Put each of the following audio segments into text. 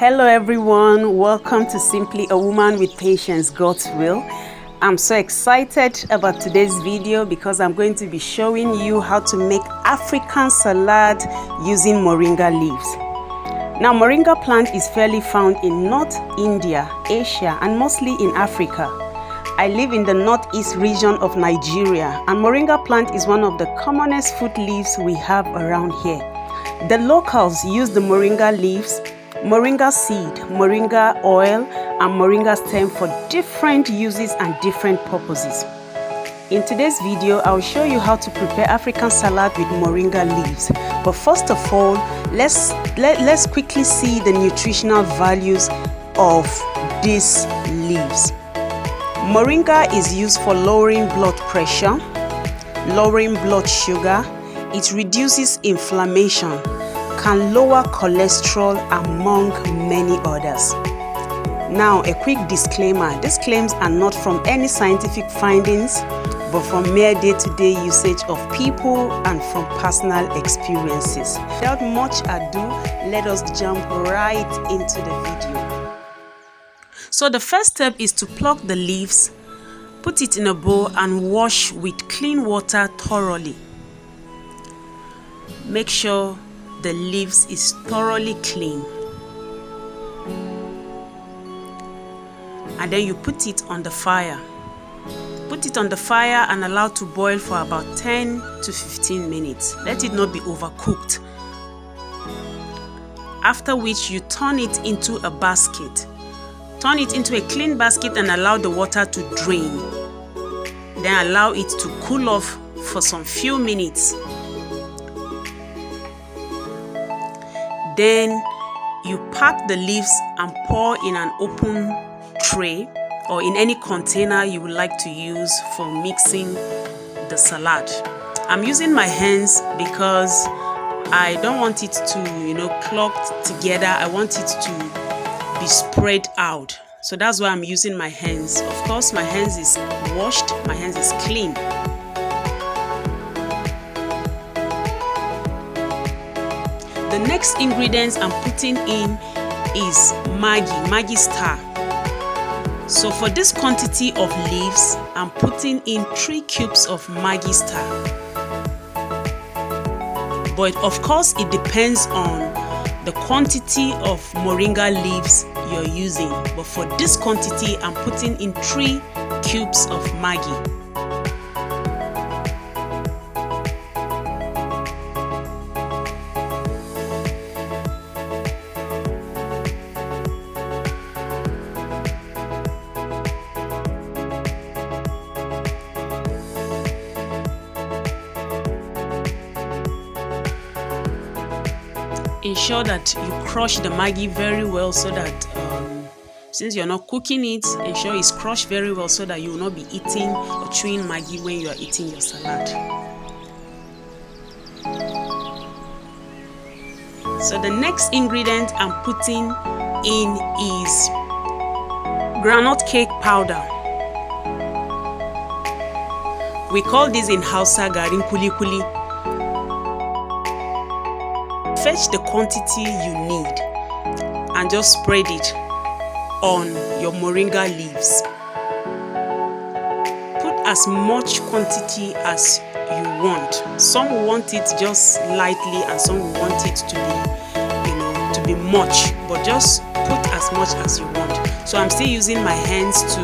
Hello everyone, welcome to Simply a Woman with Patience, God's Will. I'm so excited about today's video because I'm going to be showing you how to make African salad using moringa leaves. Now, moringa plant is fairly found in North India, Asia, and mostly in Africa. I live in the northeast region of Nigeria, and moringa plant is one of the commonest food leaves we have around here. The locals use the moringa leaves, moringa seed, moringa oil, and moringa stem for different uses and different purposes. In today's video, I'll show you how to prepare African salad with moringa leaves. But first of all, let's quickly see the nutritional values of these leaves. Moringa is used for lowering blood pressure, lowering blood sugar. It reduces inflammation, can lower cholesterol, among many others. Now, a quick disclaimer. These claims are not from any scientific findings, but from mere day-to-day usage of people and from personal experiences. Without much ado, let us jump right into the video. So the first step is to pluck the leaves, put it in a bowl and wash with clean water thoroughly. Make sure the leaves is thoroughly clean. And then you put it on the fire. Put it on the fire and allow to boil for about 10 to 15 minutes. Let it not be overcooked. After which you turn it into a basket. Turn it into a clean basket and allow the water to drain. Then allow it to cool off for some few minutes. Then you pack the leaves and pour in an open tray or in any container you would like to use for mixing the salad. I'm using my hands because I don't want it to, clogged together. I want it to be spread out. So that's why I'm using my hands. Of course, my hands is washed, my hands is clean. The next ingredients I'm putting in is Maggi star. So for this quantity of leaves, I'm putting in 3 cubes of Maggi star. But of course, it depends on the quantity of moringa leaves you're using. But for this quantity, I'm putting in 3 cubes of Maggi. Ensure that you crush the Maggi very well so that since you're not cooking it, ensure it's crushed very well so that you will not be eating or chewing Maggi when you are eating your salad. So the next ingredient I'm putting in is groundnut cake powder. We call this in Hausa garin kuli kuli. Fetch the quantity you need and just spread it on your moringa leaves. Put as much quantity as you want. Some want it just lightly and some want it to be much, but just put as much as you want. So I'm still using my hands to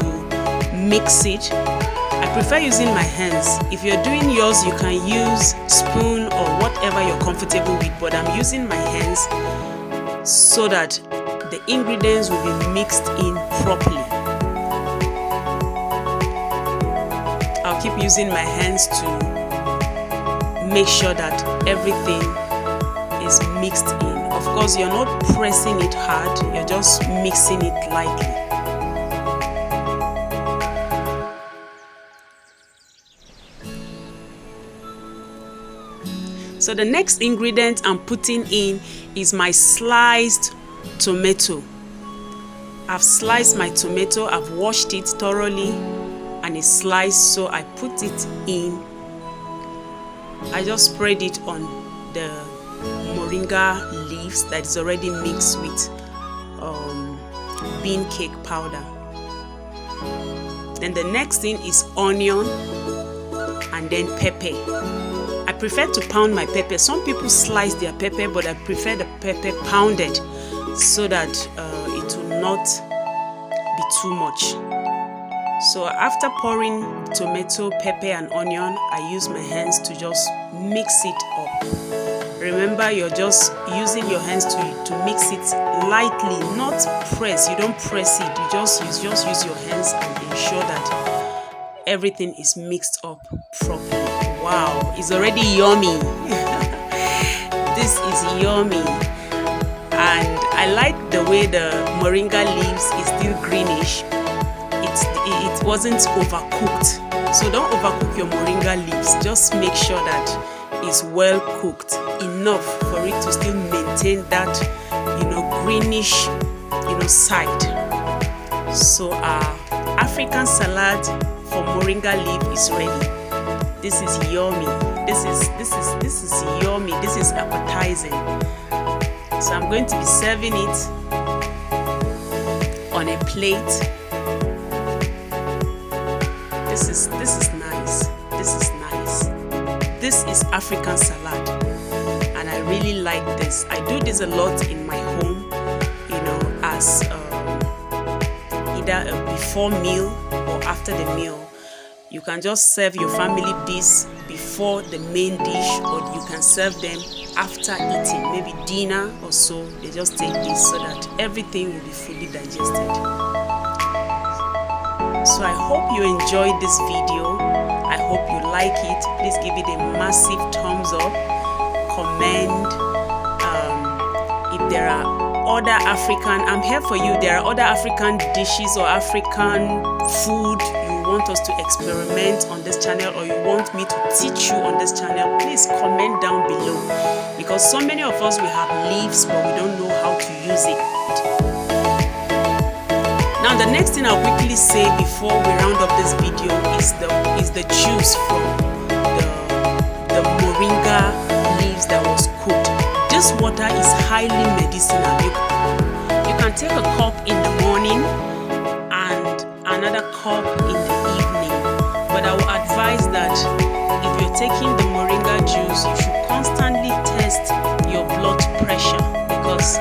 mix it. I prefer using my hands. If you're doing yours, you can use spoon or whatever you're comfortable with, but I'm using my hands so that the ingredients will be mixed in properly. I'll keep using my hands to make sure that everything is mixed in. Of course, you're not pressing it hard, you're just mixing it lightly. So the next ingredient I'm putting in is my sliced tomato. I've sliced my tomato, I've washed it thoroughly and it's sliced, so I put it in. I just spread it on the moringa leaves that is already mixed with bean cake powder. Then the next thing is onion and then pepper. I prefer to pound my pepper. Some people slice their pepper, but I prefer the pepper pounded so that it will not be too much. So after pouring tomato, pepper and onion, I use my hands to just mix it up. Remember, you're just using your hands to mix it lightly, not press. You don't press it. You just use your hands and ensure that everything is mixed up properly. Wow, it's already yummy. This is yummy. And I like the way the moringa leaves is still greenish. It wasn't overcooked. So don't overcook your moringa leaves. Just make sure that it's well cooked enough for it to still maintain that, greenish, side. So our African salad for moringa leaf is ready. This is yummy. This is yummy. This is appetizing. So I'm going to be serving it on a plate. This is nice. This is nice. This is African salad, and I really like this. I do this a lot in my home, as either a before meal or after the meal. You can just serve your family this before the main dish, or you can serve them after eating, maybe dinner or so. They just take this so that everything will be fully digested. So I hope you enjoyed this video. I hope you like it. Please give it a massive thumbs up. Comment. If there are other African, I'm here for you. There are other African dishes or African food you want us to experiment on this channel, or you want me to teach you on this channel, please comment down below. Because so many of us, we have leaves, but we don't know how to use it. Now the next thing I'll quickly say before we round up this video is the juice from the moringa leaves that was cooked. This water is highly medicinal. You can take a cup in the morning and another cup in the evening. But I will advise that if you're taking the moringa juice, you should constantly test your blood pressure, because